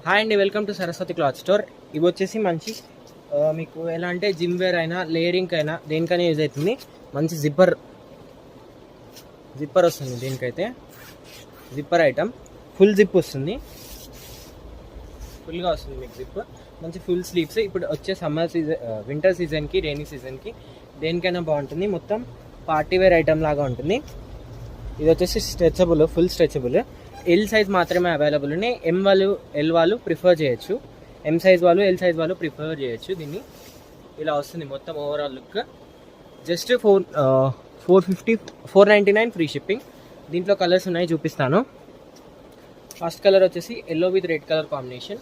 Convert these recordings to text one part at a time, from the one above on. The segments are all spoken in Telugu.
హాయ్ అండి, welcome to Saraswati cloth store. ఇవి వచ్చేసి మంచి మీకు ఎలా అంటే జిమ్ వేర్ అయినా లేయరింగ్ అయినా దేనికైనా యూజ్ అవుతుంది. మంచి జిప్పర్ వస్తుంది. దీనికైతే జిప్పర్ ఐటమ్ ఫుల్ జిప్ వస్తుంది, ఫుల్గా వస్తుంది మీకు జిప్. మంచి ఫుల్ స్లీవ్స్. ఇప్పుడు వచ్చే సమ్మర్ సీజన్, వింటర్ సీజన్కి, రైనీ సీజన్కి దేనికైనా బాగుంటుంది. మొత్తం పార్టీ వేర్ ఐటమ్ లాగా ఉంటుంది. ఇది వచ్చేసి stretchable, full stretchable. L size మాత్రమే అవైలబుల్ ఉన్నాయి. ఎల్ వాళ్ళు ప్రిఫర్ చేయొచ్చు. ఎం సైజ్ వాళ్ళు, ఎల్ సైజ్ వాళ్ళు ప్రిఫర్ చేయొచ్చు. దీన్ని ఇలా వస్తుంది మొత్తం overall look. Just 499 free shipping. దీంట్లో కలర్స్ ఉన్నాయి, చూపిస్తాను. ఫస్ట్ కలర్ వచ్చేసి yellow with red colour combination.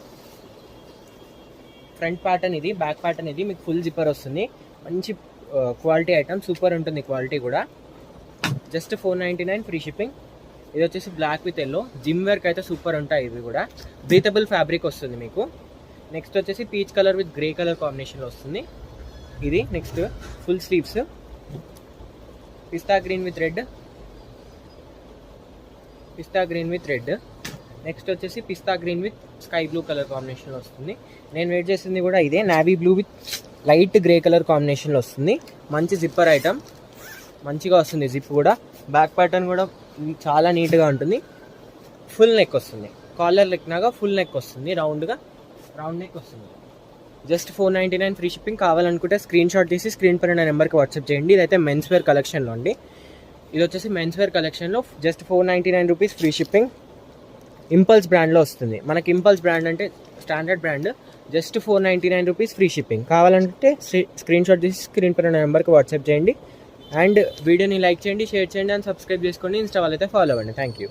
Front pattern ఇది, బ్యాక్ ప్యాటర్న్ ఇది. మీకు ఫుల్ జిప్పర్ వస్తుంది. మంచి క్వాలిటీ ఐటమ్, సూపర్ ఉంటుంది క్వాలిటీ కూడా. Just 499 free shipping. ఇది వచ్చేసి బ్లాక్ విత్ ఎల్లో. జిమ్ వేర్కి అయితే సూపర్ ఉంటాయి ఇవి కూడా. బ్రీతబుల్ ఫ్యాబ్రిక్ వస్తుంది మీకు. నెక్స్ట్ వచ్చేసి peach colour with grey colour కాంబినేషన్లో వస్తుంది ఇది. Next full sleeves, pista green with red. Next వచ్చేసి pista green with sky blue colour కాంబినేషన్లో వస్తుంది. నేను వెయిట్ చేసింది కూడా ఇదే, navy blue with light grey colour కాంబినేషన్లో వస్తుంది. మంచి జిప్పర్ ఐటమ్, మంచిగా వస్తుంది జిప్ కూడా. బ్యాక్ ప్యాటర్న్ కూడా చాలా నీట్గా ఉంటుంది. ఫుల్ నెక్ వస్తుంది, కాలర్ లెక్నాగా ఫుల్ నెక్ వస్తుంది, రౌండ్ నెక్ వస్తుంది. Just 499 free shipping. కావాలనుకుంటే స్క్రీన్ షాట్ తీసి స్క్రీన్ పైన నెంబర్కి వాట్సాప్ చేయండి. ఇదైతే మెన్స్ వేర్ కలెక్షన్లో అండి. ఇది వచ్చేసి మెన్స్ వేర్ కలెక్షన్లో just 499 rupees free shipping. Impulse బ్రాండ్లో వస్తుంది మనకి. ఇంపల్స్ బ్రాండ్ అంటే standard brand. Just 499 rupees free shipping. కావాలంటే స్క్రీన్ షాట్ తీసి స్క్రీన్ పైన నెంబర్కి వాట్సాప్ చేయండి. అండ్ వీడియోని లైక్ చేయండి, షేర్ చేయండి అండ్ సబ్స్క్రైబ్ చేసుకోండి. ఇన్స్టా వాళ్ళైతే ఫాలో అవ్వండి. Thank you.